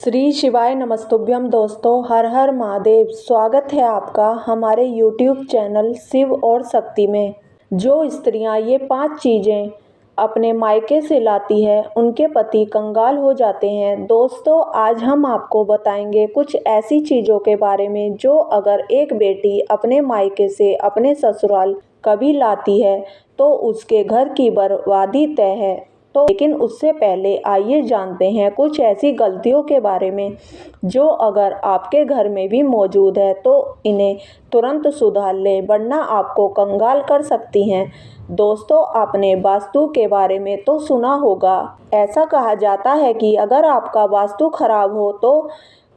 श्री शिवाय नमस्तुभ्यम। दोस्तों, हर हर महादेव। स्वागत है आपका हमारे YouTube चैनल शिव और शक्ति में। जो स्त्रियां ये 5 चीज़ें अपने मायके से लाती है उनके पति कंगाल हो जाते हैं। दोस्तों, आज हम आपको बताएंगे कुछ ऐसी चीज़ों के बारे में जो अगर एक बेटी अपने मायके से अपने ससुराल कभी लाती है तो उसके घर की बर्बादी तय है। तो लेकिन उससे पहले आइए जानते हैं कुछ ऐसी गलतियों के बारे में जो अगर आपके घर में भी मौजूद है तो इन्हें तुरंत सुधार लें, वरना आपको कंगाल कर सकती हैं। दोस्तों, आपने वास्तु के बारे में तो सुना होगा। ऐसा कहा जाता है कि अगर आपका वास्तु खराब हो तो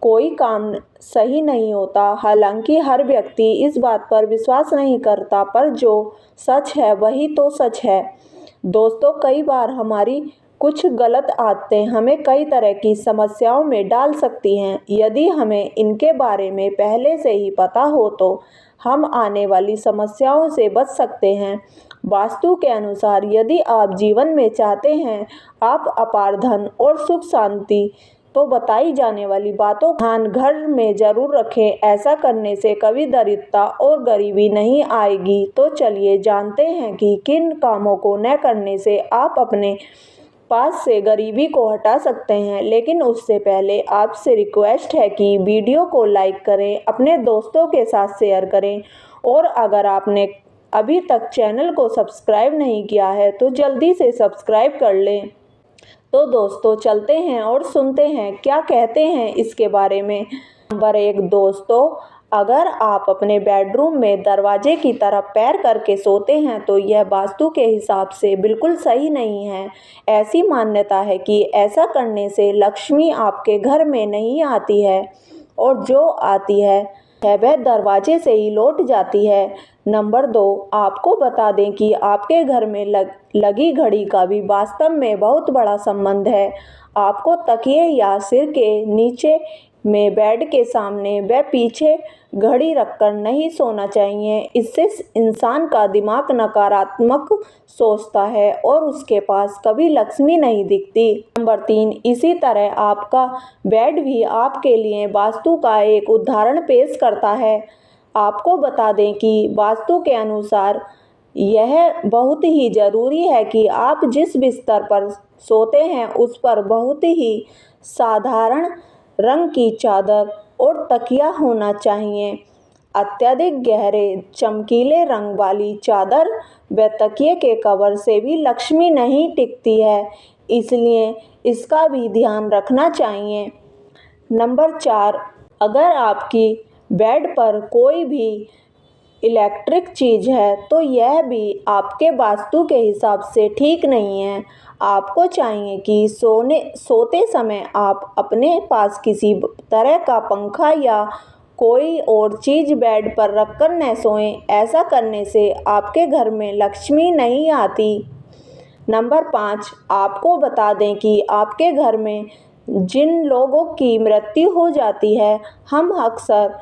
कोई काम सही नहीं होता। हालांकि हर व्यक्ति इस बात पर विश्वास नहीं करता, पर जो सच है वही तो सच है। दोस्तों, कई बार हमारी कुछ गलत आदतें हमें कई तरह की समस्याओं में डाल सकती हैं। यदि हमें इनके बारे में पहले से ही पता हो तो हम आने वाली समस्याओं से बच सकते हैं। वास्तु के अनुसार यदि आप जीवन में चाहते हैं आप अपार धन और सुख शांति, तो बताई जाने वाली बातों का ध्यान घर में जरूर रखें। ऐसा करने से कभी दरिद्रता और गरीबी नहीं आएगी। तो चलिए जानते हैं कि किन कामों को न करने से आप अपने पास से गरीबी को हटा सकते हैं। लेकिन उससे पहले आपसे रिक्वेस्ट है कि वीडियो को लाइक करें, अपने दोस्तों के साथ शेयर करें और अगर आपने अभी तक चैनल को सब्सक्राइब नहीं किया है तो जल्दी से सब्सक्राइब कर लें। तो दोस्तों, चलते हैं और सुनते हैं क्या कहते हैं इसके बारे में। नंबर 1, दोस्तों, अगर आप अपने बेडरूम में दरवाजे की तरफ पैर करके सोते हैं तो यह वास्तु के हिसाब से बिल्कुल सही नहीं है। ऐसी मान्यता है कि ऐसा करने से लक्ष्मी आपके घर में नहीं आती है और जो आती है वह दरवाजे से ही लौट जाती है। नंबर 2, आपको बता दें कि आपके घर में लगी घड़ी का भी वास्तव में बहुत बड़ा संबंध है। आपको तकिए या सिर के नीचे में बेड के सामने व पीछे घड़ी रखकर नहीं सोना चाहिए। इससे इंसान का दिमाग नकारात्मक सोचता है और उसके पास कभी लक्ष्मी नहीं दिखती। नंबर 3, इसी तरह आपका बेड भी आपके लिए वास्तु का एक उदाहरण पेश करता है। आपको बता दें कि वास्तु के अनुसार यह बहुत ही ज़रूरी है कि आप जिस बिस्तर पर सोते हैं उस पर बहुत ही साधारण रंग की चादर और तकिया होना चाहिए। अत्यधिक गहरे चमकीले रंग वाली चादर व तकिए के कवर से भी लक्ष्मी नहीं टिकती है, इसलिए इसका भी ध्यान रखना चाहिए। नंबर 4, अगर आपकी बेड पर कोई भी इलेक्ट्रिक चीज़ है तो यह भी आपके वास्तु के हिसाब से ठीक नहीं है। आपको चाहिए कि सोते समय आप अपने पास किसी तरह का पंखा या कोई और चीज़ बेड पर रखकर न सोएं। ऐसा करने से आपके घर में लक्ष्मी नहीं आती। नंबर 5, आपको बता दें कि आपके घर में जिन लोगों की मृत्यु हो जाती है हम अक्सर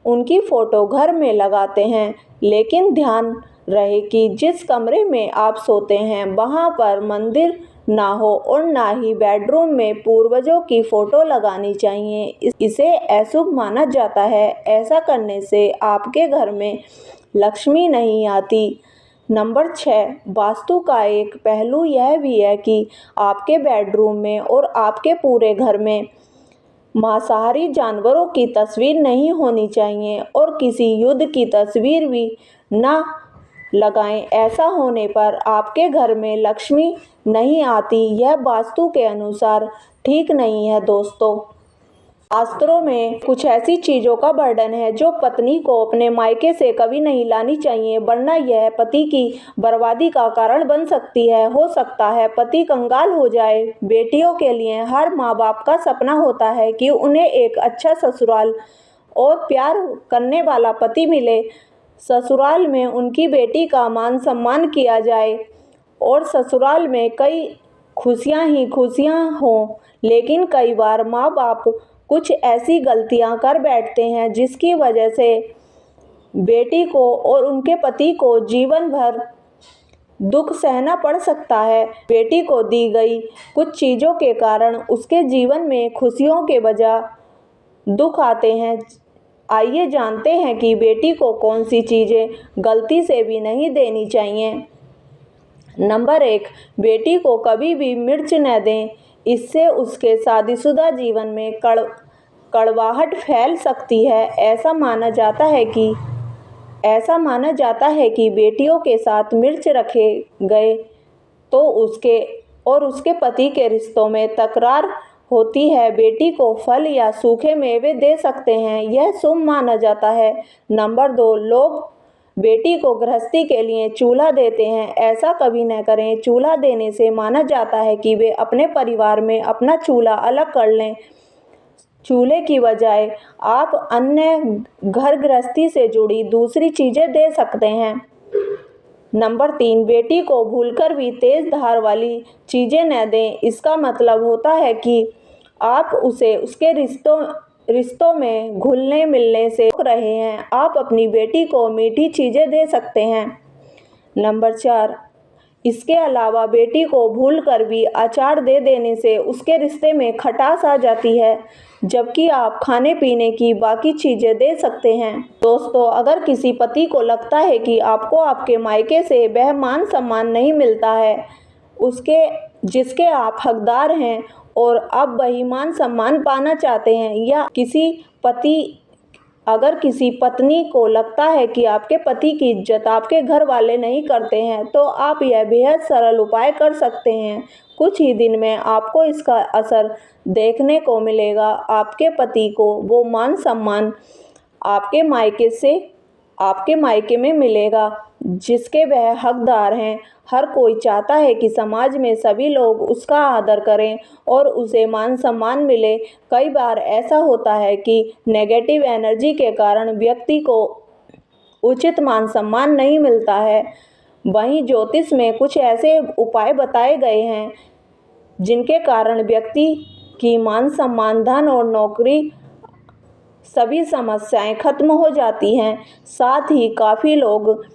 उनकी फ़ोटो घर में लगाते हैं, लेकिन ध्यान रहे कि जिस कमरे में आप सोते हैं वहाँ पर मंदिर ना हो और ना ही बेडरूम में पूर्वजों की फ़ोटो लगानी चाहिए। इसे अशुभ माना जाता है। ऐसा करने से आपके घर में लक्ष्मी नहीं आती। नंबर 6, वास्तु का एक पहलू यह भी है कि आपके बेडरूम में और आपके पूरे घर में मांसाहारी जानवरों की तस्वीर नहीं होनी चाहिए और किसी युद्ध की तस्वीर भी ना लगाएं। ऐसा होने पर आपके घर में लक्ष्मी नहीं आती। यह वास्तु के अनुसार ठीक नहीं है। दोस्तों, शास्त्रों में कुछ ऐसी चीज़ों का वर्णन है जो पत्नी को अपने मायके से कभी नहीं लानी चाहिए, वरना यह पति की बर्बादी का कारण बन सकती है। हो सकता है पति कंगाल हो जाए। बेटियों के लिए हर माँ बाप का सपना होता है कि उन्हें एक अच्छा ससुराल और प्यार करने वाला पति मिले। ससुराल में उनकी बेटी का मान सम्मान किया जाए और ससुराल में कई खुशियाँ ही खुशियाँ हों। लेकिन कई बार माँ बाप कुछ ऐसी गलतियां कर बैठते हैं जिसकी वजह से बेटी को और उनके पति को जीवन भर दुख सहना पड़ सकता है। बेटी को दी गई कुछ चीज़ों के कारण उसके जीवन में खुशियों के बजाय दुख आते हैं। आइए जानते हैं कि बेटी को कौन सी चीज़ें गलती से भी नहीं देनी चाहिए। नंबर 1, बेटी को कभी भी मिर्च न दें। इससे उसके शादीशुदा जीवन में कड़वाहट फैल सकती है। ऐसा माना जाता है कि बेटियों के साथ मिर्च रखे गए तो उसके और उसके पति के रिश्तों में तकरार होती है। बेटी को फल या सूखे मेवे दे सकते हैं, यह शुभ माना जाता है। नंबर 2, लोग बेटी को गृहस्थी के लिए चूल्हा देते हैं। ऐसा कभी न करें। चूल्हा देने से माना जाता है कि वे अपने परिवार में अपना चूल्हा अलग कर लें। चूल्हे की बजाय आप अन्य घर गृहस्थी से जुड़ी दूसरी चीज़ें दे सकते हैं। नंबर 3, बेटी को भूलकर भी तेज धार वाली चीज़ें न दें। इसका मतलब होता है कि आप उसे उसके रिश्तों में घुलने मिलने से रोक रहे हैं। आप अपनी बेटी को मीठी चीज़ें दे सकते हैं। नंबर 4, इसके अलावा बेटी को भूलकर भी अचार दे देने से उसके रिश्ते में खटास आ जाती है, जबकि आप खाने पीने की बाकी चीज़ें दे सकते हैं। दोस्तों, अगर किसी पति को लगता है कि आपको आपके मायके से वह मान सम्मान नहीं मिलता है जिसके आप हकदार हैं और अब वही मान सम्मान पाना चाहते हैं, या अगर किसी पत्नी को लगता है कि आपके पति की इज्जत आपके घर वाले नहीं करते हैं, तो आप यह बेहद सरल उपाय कर सकते हैं। कुछ ही दिन में आपको इसका असर देखने को मिलेगा। आपके पति को वो मान सम्मान आपके मायके में मिलेगा जिसके वह हकदार हैं। हर कोई चाहता है कि समाज में सभी लोग उसका आदर करें और उसे मान सम्मान मिले। कई बार ऐसा होता है कि नेगेटिव एनर्जी के कारण व्यक्ति को उचित मान सम्मान नहीं मिलता है। वहीं ज्योतिष में कुछ ऐसे उपाय बताए गए हैं जिनके कारण व्यक्ति की मान सम्मान, धन और नौकरी सभी समस्याएं खत्म हो जाती हैं। साथ ही काफ़ी लोग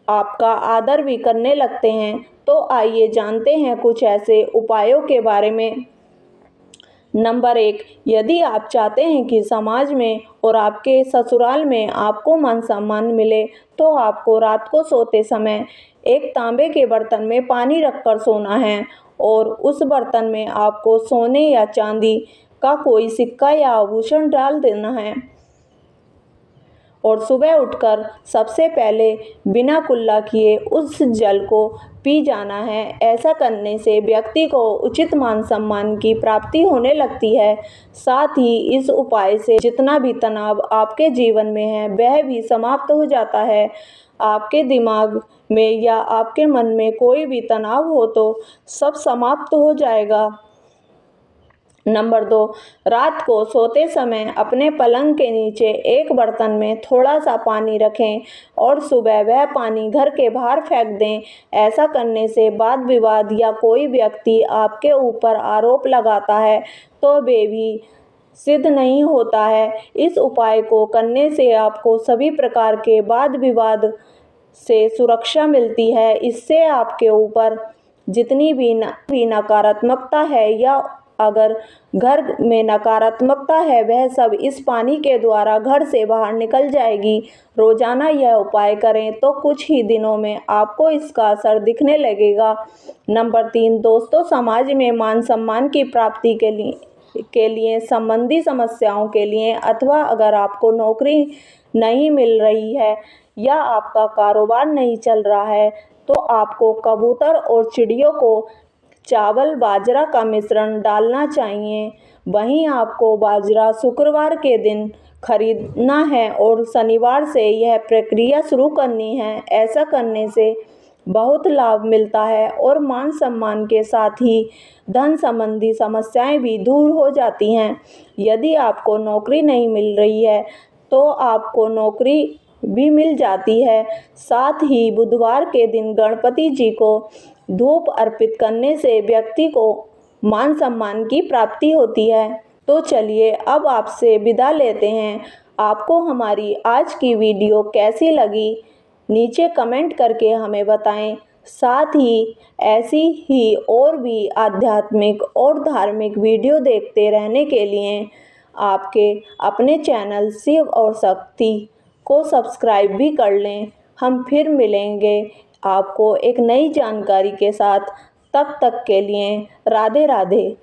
आपका आदर भी करने लगते हैं। तो आइए जानते हैं कुछ ऐसे उपायों के बारे में। नंबर 1, यदि आप चाहते हैं कि समाज में और आपके ससुराल में आपको मान सम्मान मिले, तो आपको रात को सोते समय एक तांबे के बर्तन में पानी रखकर सोना है और उस बर्तन में आपको सोने या चांदी का कोई सिक्का या आभूषण डाल देना है और सुबह उठकर सबसे पहले बिना कुल्ला किए उस जल को पी जाना है। ऐसा करने से व्यक्ति को उचित मान सम्मान की प्राप्ति होने लगती है। साथ ही इस उपाय से जितना भी तनाव आपके जीवन में है वह भी समाप्त हो जाता है। आपके दिमाग में या आपके मन में कोई भी तनाव हो तो सब समाप्त हो जाएगा। नंबर 2, रात को सोते समय अपने पलंग के नीचे एक बर्तन में थोड़ा सा पानी रखें और सुबह वह पानी घर के बाहर फेंक दें। ऐसा करने से वाद विवाद या कोई व्यक्ति आपके ऊपर आरोप लगाता है तो वे भी सिद्ध नहीं होता है। इस उपाय को करने से आपको सभी प्रकार के वाद विवाद से सुरक्षा मिलती है। इससे आपके ऊपर जितनी भी नकारात्मकता है या अगर घर में नकारात्मकता है वह सब इस पानी के द्वारा घर से बाहर निकल जाएगी। रोजाना यह उपाय करें तो कुछ ही दिनों में आपको इसका असर दिखने लगेगा। नंबर 3, दोस्तों, समाज में मान सम्मान की प्राप्ति के लिए संबंधी समस्याओं के लिए अथवा अगर आपको नौकरी नहीं मिल रही है या आपका कारोबार नहीं चल रहा है तो आपको कबूतर और चिड़ियों को चावल बाजरा का मिश्रण डालना चाहिए। वहीं आपको बाजरा शुक्रवार के दिन खरीदना है और शनिवार से यह प्रक्रिया शुरू करनी है। ऐसा करने से बहुत लाभ मिलता है और मान सम्मान के साथ ही धन संबंधी समस्याएं भी दूर हो जाती हैं। यदि आपको नौकरी नहीं मिल रही है तो आपको नौकरी भी मिल जाती है। साथ ही बुधवार के दिन गणपति जी को धूप अर्पित करने से व्यक्ति को मान सम्मान की प्राप्ति होती है। तो चलिए अब आपसे विदा लेते हैं। आपको हमारी आज की वीडियो कैसी लगी नीचे कमेंट करके हमें बताएं। साथ ही ऐसी ही और भी आध्यात्मिक और धार्मिक वीडियो देखते रहने के लिए आपके अपने चैनल शिव और शक्ति को सब्सक्राइब भी कर लें। हम फिर मिलेंगे आपको एक नई जानकारी के साथ। तब तक के लिए राधे राधे।